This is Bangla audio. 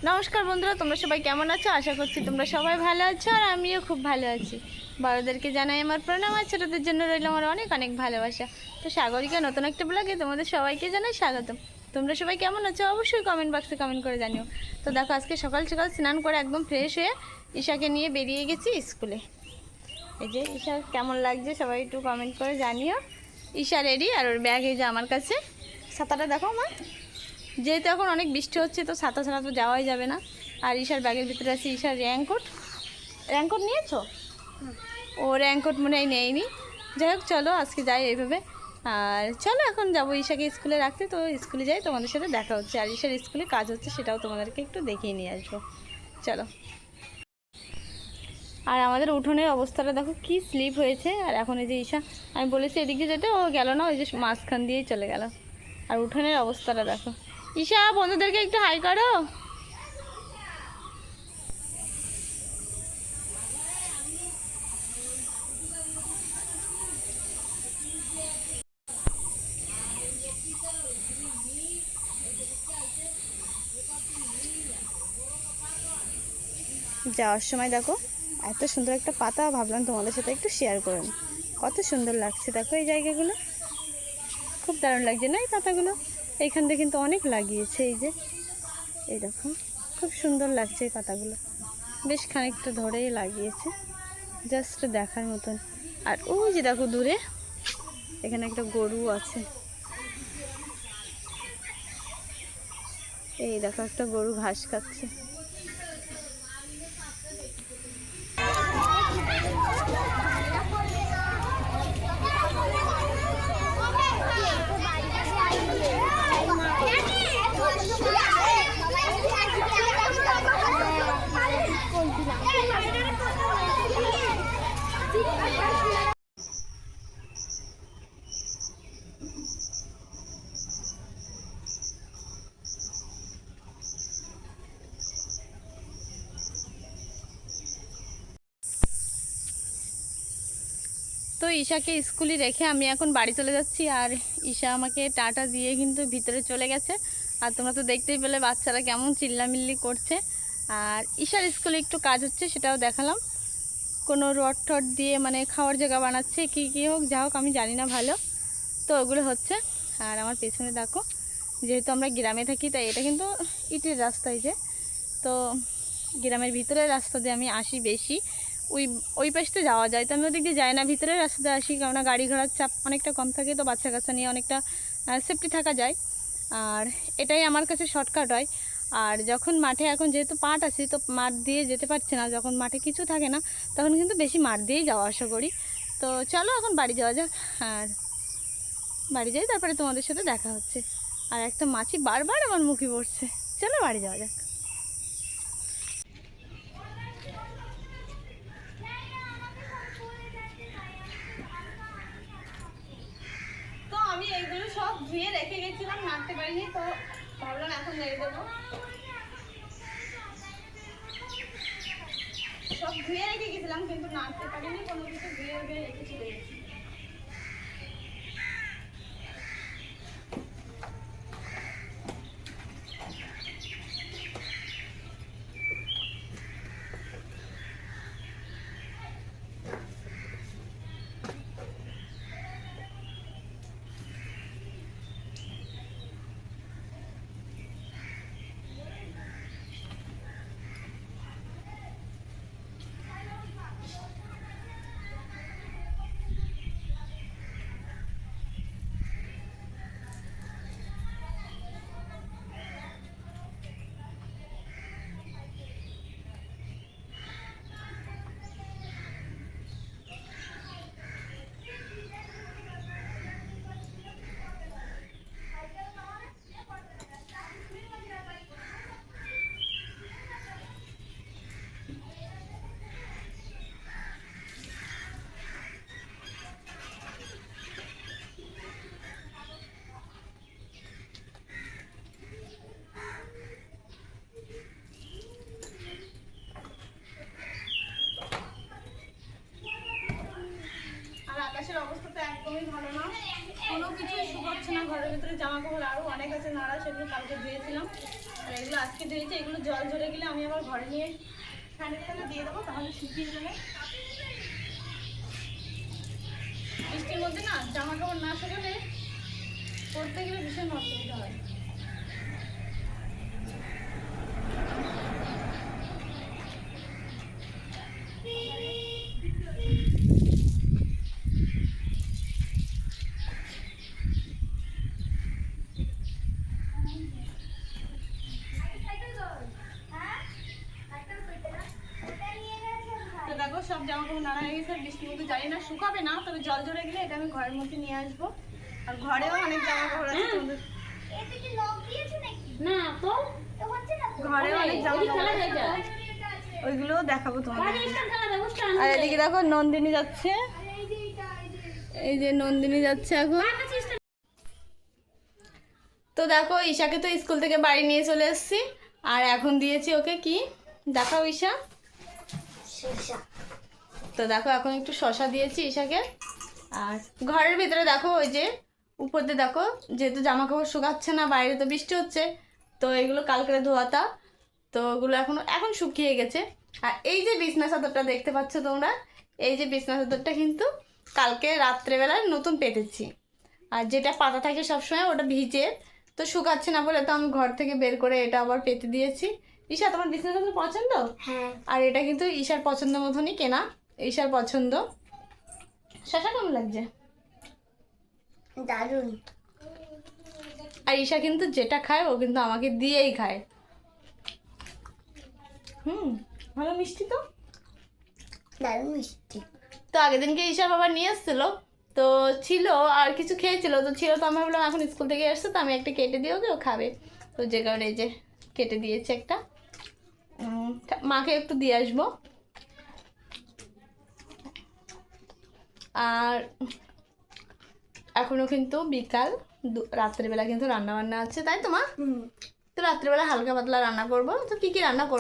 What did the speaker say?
নমস্কার বন্ধুরা, তোমরা সবাই কেমন আছো? আশা করছি তোমরা সবাই ভালো আছো আর আমিও খুব ভালো আছি। বড়দেরকে জানাই আমার প্রণাম আর ছোটোদের জন্য রইল আমার অনেক অনেক ভালোবাসা। তো সাগরিকা নতুন একটা ব্লগে তোমাদের সবাইকে জানাই স্বাগতম। তোমরা সবাই কেমন আছো অবশ্যই কমেন্ট বক্সে কমেন্ট করে জানিও। তো দেখো, আজকে সকাল সকাল স্নান করে একদম ফ্রেশ হয়ে ঈশাকে নিয়ে বেরিয়ে গেছি স্কুলে। এই যে ঈশা কেমন লাগছে সবাই একটু কমেন্ট করে জানিও। ঈশা রেডি, আর ওর ব্যাগ এই যে আমার কাছে। ছাতাটা দেখো আমার, যেহেতু এখন অনেক বৃষ্টি হচ্ছে তো ছাতা ছাড়া তো যাওয়াই যাবে না। আর ঈশার ব্যাগের ভিতরে আছে ঈশার রেইনকোট। রেইনকোট নিয়েছো? ও রেইনকোট মনে হয় নেয়নি। যাই হোক, চলো আজকে যাই এইভাবে। আর চলো এখন যাবো ঈশাকে স্কুলে রাখতে। তো স্কুলে যাই, তোমাদের সাথে দেখা হচ্ছে। আর ঈশার স্কুলে কাজ হচ্ছে, সেটাও তোমাদেরকে একটু দেখিয়ে নিয়ে আসবো। চলো। আর আমাদের উঠোনের অবস্থাটা দেখো কি স্লিপ হয়েছে। আর এখন এই যে ঈশা, আমি বলেছি এদিকে যেতে, ও গেল না, ওই যে মাঝখান দিয়েই চলে গেল। আর উঠোনের অবস্থাটা দেখো। ঈশা, বন্ধুদেরকে একটু হাই করো। যাওয়ার সময় দেখো এত সুন্দর একটা পাতা, ভাবলাম তোমাদের সাথে একটু শেয়ার করে নিই। কত সুন্দর লাগছে দেখো এই জায়গাগুলো, খুব দারুণ লাগছে না এই পাতাগুলো? এইখান থেকে কিন্তু অনেক লাগিয়েছে, এই যে এই দেখো, খুব সুন্দর লাগছে এই পাতাগুলো। বেশ খানিকটা ধরেই লাগিয়েছে, জাস্ট দেখার মতন। আর ওই যে দেখো দূরে এখানে একটা গরু আছে। এই দেখো একটা গরু ঘাস খাচ্ছে। তো ঈশাকে স্কুলে রেখে আমি এখন বাড়ি চলে যাচ্ছি। আর ঈশা আমাকে টাটা দিয়ে কিন্তু ভিতরে চলে গেছে। আর তোমরা তো দেখতেই পেলে বাচ্চারা কেমন চিল্লামিল্লি করছে। আর ঈশার স্কুলে একটু কাজ হচ্ছে, সেটাও দেখালাম। কোনো রড টড দিয়ে মানে খাওয়ার জায়গা বানাচ্ছে, কী হোক যা হোক আমি জানি না ভালো। তো ওগুলো হচ্ছে। আর আমার পেছনে দেখো, যেহেতু আমরা গ্রামে থাকি তাই এটা কিন্তু ইটের রাস্তায় যে, তো গ্রামের ভিতরের রাস্তা দিয়ে আমি আসি বেশি। ওই পাশে যাওয়া যায়, তো আমি ওদিক দিয়ে যাই না, ভিতরের রাস্তাতে আসি, কেননা গাড়ি ঘোড়ার চাপ অনেকটা কম থাকে, তো বাচ্চা কাচ্চা নিয়ে অনেকটা সেফটি থাকা যায়। আর এটাই আমার কাছে শর্টকাট হয়। আর যখন মাঠে এখন যেহেতু পাট আছে, তো মাঠ দিয়ে যেতে পারছে না, যখন মাঠে কিছু থাকে না তখন কিন্তু বেশি মাঠ দিয়েই যাওয়া আসা করি। তো চলো এখন বাড়ি যাওয়া যাক। আর বাড়ি যাই, তারপরে তোমাদের সাথে দেখা হচ্ছে। আর একটা মাছি বারবার আমার মুখে পড়ছে। চলো বাড়ি যাওয়া যাক। তো আমি এইগুলো সব ধুয়ে রেখে গেছিলাম, নাড়তে পারিনি, তো ভাবলাম এখন নেড়ে দেবো। সব ধুয়ে রেখে গেছিলাম কিন্তু নাড়তে পারিনি, কোনো কিছু ধুয়ে রেখে চলে গেছি। আকাশের অবস্থা তো একদমই ভালো না, কোনো কিছুই শুকাচ্ছে না। ঘরের ভিতরে জামা কাপড় আরও অনেক আছে নাড়া, সেগুলো কালকে ধুয়েছিলাম। আর এগুলো আজকে ধুয়েছি, এগুলো জল ঝরে গেলে আমি আবার ঘরে নিয়ে ফ্যানের তলে দিয়ে দেবো, তাহলে শুকিয়ে যাবে। বৃষ্টির মধ্যে না জামা কাপড় না শুকালে পরতে গেলে ভীষণ অসুবিধা হয়। তো দেখো সব জামা কাপড় নাড়া হয়ে গেছে, বৃষ্টির মধ্যে জানি না শুকাবে না, তবে জল ঝরে গেলে এটা আমি ঘরের মধ্যে নিয়ে আসবো। আর ঘরেও অনেক জামা কাপড় আছে তোমাদের, না তো ঘরেও অনেক জামা কাপড় আছে, ওইগুলোও দেখাবো তোমাদের। আর এদিকে দেখো নন্দিনী যাচ্ছে, এই যে নন্দিনী যাচ্ছে এখন। তো দেখো ঈশাকে তো স্কুল থেকে বাড়ি নিয়ে চলে এসেছি, আর এখন দিয়েছি ওকে কি দেখাও ঈশা। তো দেখো এখন একটু শশা দিয়েছি ঈশাকে। আর ঘরের ভিতরে দেখো ওই যে উপর দিয়ে দেখো, যেহেতু জামা কাপড় শুকাচ্ছে না, বাইরে তো বৃষ্টি হচ্ছে, তো এগুলো কালকে ধোয়াতা, তো ওগুলো এখন শুকিয়ে গেছে। আর এই যে বিছনা চাদরটা দেখতে পাচ্ছ তোমরা, এই যে বিছনা চাদরটা কিন্তু কালকে রাত্রেবেলায় নতুন পেতেছি। আর যেটা পাতা থাকে সবসময় ওটা ভিজে, তো শুকাচ্ছে না বলে তো আমি ঘর থেকে বের করে এটা আবার পেতে দিয়েছি। ঈশা তোমার বিছনা চাদর পছন্দ? হ্যাঁ। আর এটা কিন্তু ঈশার পছন্দ মতনই কেনা, ঈশার পছন্দ। শশা কেমন লাগছে? দারুণ। আর ঈশা কিন্তু যেটা খায় ও কিন্তু আমাকে দিয়েই খায়। ভালো মিষ্টি তো, দারুণ মিষ্টি। তো আগের দিনকে ঈশার বাবা নিয়ে এসেছিল, তো ছিল আর কিছু খেয়েছিল, তো ছিল, তো আমি ভাবলাম এখন স্কুল থেকে এসছে তো আমি একটা কেটে দিয়ে ওকে, ও খাবে, তো যে কারণে এই যে কেটে দিয়েছে একটা। মাকে একটু দিয়ে আসবো। আর এখনো কিন্তু বিকাল, রাত্রেবেলা কিন্তু রান্না বান্না আছে, তাই তো মা? তো রাত্রেবেলা হালকা পাতলা রান্না করবো। তো কি কি রান্না করবো?